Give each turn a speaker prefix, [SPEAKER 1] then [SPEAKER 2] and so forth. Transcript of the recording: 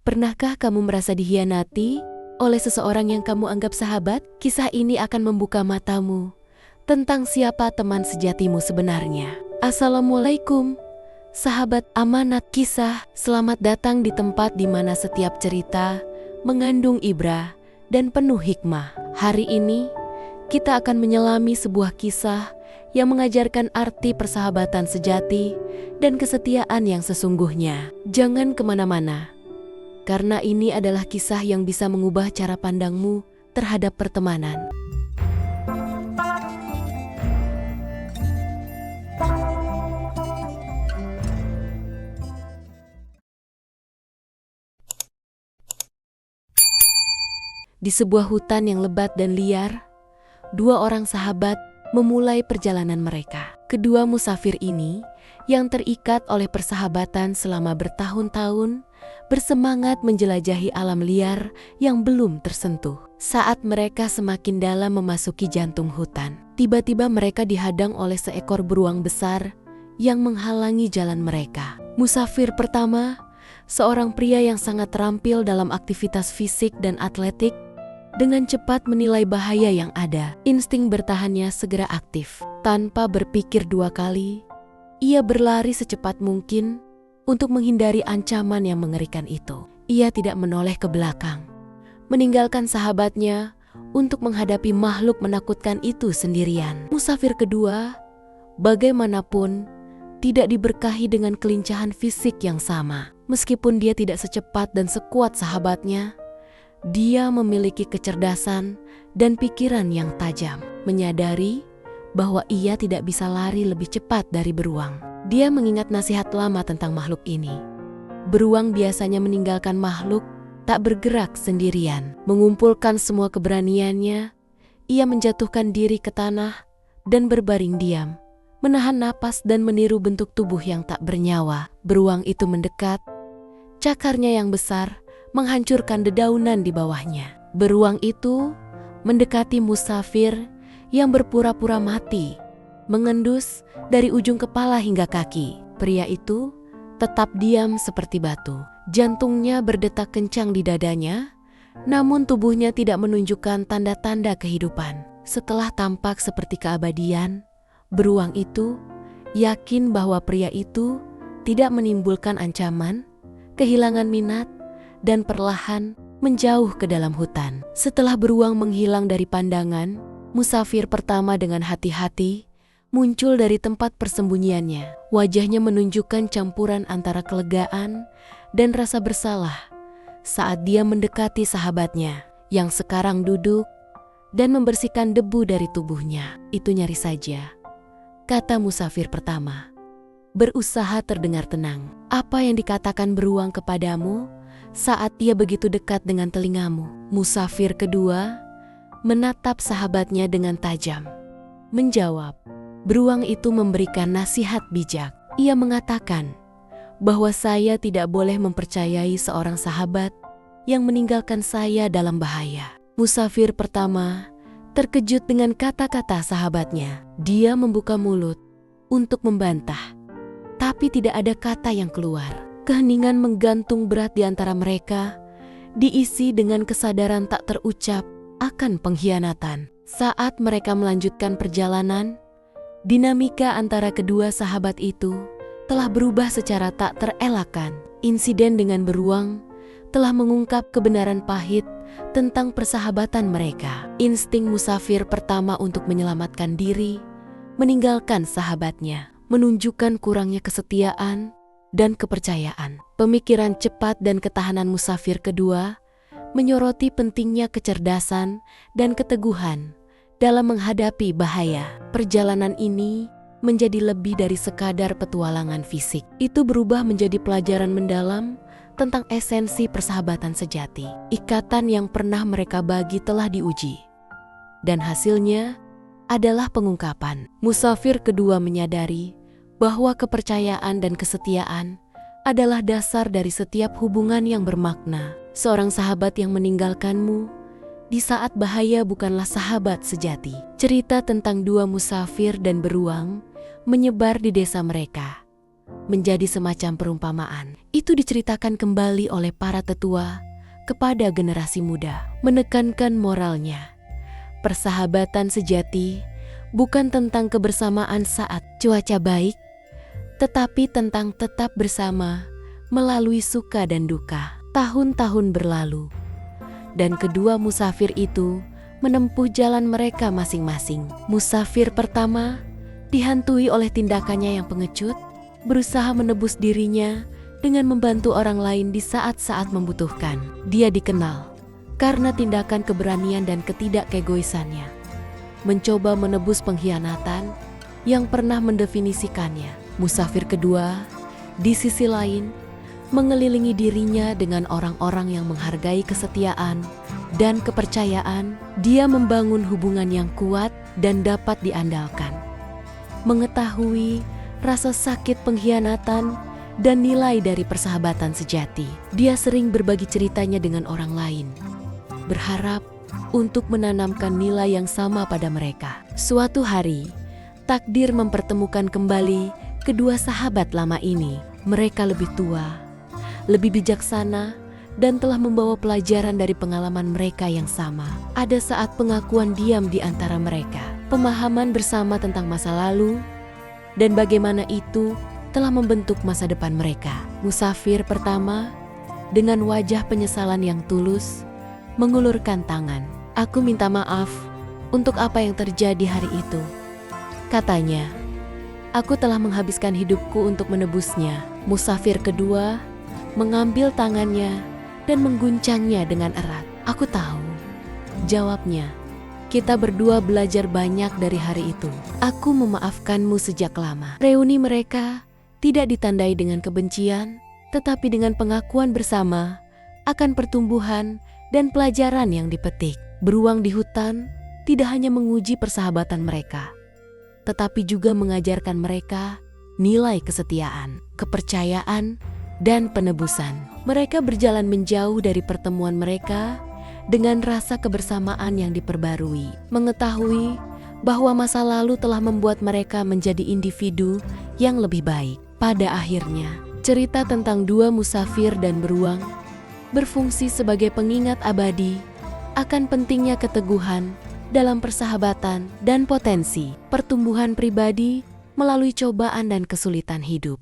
[SPEAKER 1] Pernahkah kamu merasa dikhianati oleh seseorang yang kamu anggap sahabat? Kisah ini akan membuka matamu tentang siapa teman sejatimu sebenarnya. Assalamualaikum, sahabat amanat kisah. Selamat datang di tempat di mana setiap cerita mengandung ibrah dan penuh hikmah. Hari ini, kita akan menyelami sebuah kisah yang mengajarkan arti persahabatan sejati dan kesetiaan yang sesungguhnya. Jangan kemana-mana, karena ini adalah kisah yang bisa mengubah cara pandangmu terhadap pertemanan. Di sebuah hutan yang lebat dan liar, dua orang sahabat memulai perjalanan mereka. Kedua musafir ini yang terikat oleh persahabatan selama bertahun-tahun bersemangat menjelajahi alam liar yang belum tersentuh. Saat mereka semakin dalam memasuki jantung hutan, tiba-tiba mereka dihadang oleh seekor beruang besar yang menghalangi jalan mereka. Musafir pertama, seorang pria yang sangat terampil dalam aktivitas fisik dan atletik, dengan cepat menilai bahaya yang ada. Insting bertahannya segera aktif. Tanpa berpikir dua kali, ia berlari secepat mungkin untuk menghindari ancaman yang mengerikan itu. Ia tidak menoleh ke belakang, meninggalkan sahabatnya untuk menghadapi makhluk menakutkan itu sendirian. Musafir kedua, bagaimanapun, tidak diberkahi dengan kelincahan fisik yang sama. Meskipun dia tidak secepat dan sekuat sahabatnya, dia memiliki kecerdasan dan pikiran yang tajam. Menyadari bahwa ia tidak bisa lari lebih cepat dari beruang, dia mengingat nasihat lama tentang makhluk ini. Beruang biasanya meninggalkan makhluk tak bergerak sendirian. Mengumpulkan semua keberaniannya, ia menjatuhkan diri ke tanah dan berbaring diam, menahan napas dan meniru bentuk tubuh yang tak bernyawa. Beruang itu mendekat, cakarnya yang besar menghancurkan dedaunan di bawahnya. Beruang itu mendekati musafir yang berpura-pura mati, mengendus dari ujung kepala hingga kaki. Pria itu tetap diam seperti batu. Jantungnya berdetak kencang di dadanya, namun tubuhnya tidak menunjukkan tanda-tanda kehidupan. Setelah tampak seperti keabadian, beruang itu yakin bahwa pria itu tidak menimbulkan ancaman, kehilangan minat, dan perlahan menjauh ke dalam hutan. Setelah beruang menghilang dari pandangan, musafir pertama dengan hati-hati muncul dari tempat persembunyiannya. Wajahnya menunjukkan campuran antara kelegaan dan rasa bersalah saat dia mendekati sahabatnya yang sekarang duduk dan membersihkan debu dari tubuhnya. Itu nyari saja, kata musafir pertama, berusaha terdengar tenang. Apa yang dikatakan beruang kepadamu saat ia begitu dekat dengan telingamu? Musafir kedua menatap sahabatnya dengan tajam, menjawab. Beruang itu memberikan nasihat bijak. Ia mengatakan bahwa saya tidak boleh mempercayai seorang sahabat yang meninggalkan saya dalam bahaya. Musafir pertama terkejut dengan kata-kata sahabatnya. Dia membuka mulut untuk membantah, tapi tidak ada kata yang keluar. Keheningan menggantung berat di antara mereka, diisi dengan kesadaran tak terucap akan pengkhianatan. Saat mereka melanjutkan perjalanan, dinamika antara kedua sahabat itu telah berubah secara tak terelakkan. Insiden dengan beruang telah mengungkap kebenaran pahit tentang persahabatan mereka. Insting musafir pertama untuk menyelamatkan diri, meninggalkan sahabatnya, menunjukkan kurangnya kesetiaan dan kepercayaan. Pemikiran cepat dan ketahanan musafir kedua menyoroti pentingnya kecerdasan dan keteguhan dalam menghadapi bahaya. Perjalanan ini menjadi lebih dari sekadar petualangan fisik. Itu berubah menjadi pelajaran mendalam tentang esensi persahabatan sejati. Ikatan yang pernah mereka bagi telah diuji, dan hasilnya adalah pengungkapan. Musafir kedua menyadari bahwa kepercayaan dan kesetiaan adalah dasar dari setiap hubungan yang bermakna. Seorang sahabat yang meninggalkanmu di saat bahaya bukanlah sahabat sejati. Cerita tentang dua musafir dan beruang menyebar di desa mereka, menjadi semacam perumpamaan. Itu diceritakan kembali oleh para tetua kepada generasi muda, menekankan moralnya. Persahabatan sejati bukan tentang kebersamaan saat cuaca baik, tetapi tentang tetap bersama melalui suka dan duka. Tahun-tahun berlalu, dan kedua musafir itu menempuh jalan mereka masing-masing. Musafir pertama dihantui oleh tindakannya yang pengecut, berusaha menebus dirinya dengan membantu orang lain di saat-saat membutuhkan. Dia dikenal karena tindakan keberanian dan ketidakkegoisannya, mencoba menebus pengkhianatan yang pernah mendefinisikannya. Musafir kedua, di sisi lain, mengelilingi dirinya dengan orang-orang yang menghargai kesetiaan dan kepercayaan. Dia membangun hubungan yang kuat dan dapat diandalkan. Mengetahui rasa sakit pengkhianatan dan nilai dari persahabatan sejati, dia sering berbagi ceritanya dengan orang lain, berharap untuk menanamkan nilai yang sama pada mereka. Suatu hari, takdir mempertemukan kembali kedua sahabat lama ini. Mereka lebih tua, lebih bijaksana, dan telah membawa pelajaran dari pengalaman mereka yang sama. Ada saat pengakuan diam di antara mereka, pemahaman bersama tentang masa lalu, dan bagaimana itu telah membentuk masa depan mereka. Musafir pertama, dengan wajah penyesalan yang tulus, mengulurkan tangan. "Aku minta maaf untuk apa yang terjadi hari itu," katanya. "Aku telah menghabiskan hidupku untuk menebusnya." Musafir kedua mengambil tangannya dan mengguncangnya dengan erat. "Aku tahu," jawabnya. "Kita berdua belajar banyak dari hari itu. Aku memaafkanmu sejak lama." Reuni mereka tidak ditandai dengan kebencian, tetapi dengan pengakuan bersama akan pertumbuhan dan pelajaran yang dipetik. Beruang di hutan tidak hanya menguji persahabatan mereka, tetapi juga mengajarkan mereka nilai kesetiaan, kepercayaan, dan penebusan. Mereka berjalan menjauh dari pertemuan mereka dengan rasa kebersamaan yang diperbarui, mengetahui bahwa masa lalu telah membuat mereka menjadi individu yang lebih baik. Pada akhirnya, cerita tentang dua musafir dan beruang berfungsi sebagai pengingat abadi akan pentingnya keteguhan dalam persahabatan dan potensi pertumbuhan pribadi melalui cobaan dan kesulitan hidup.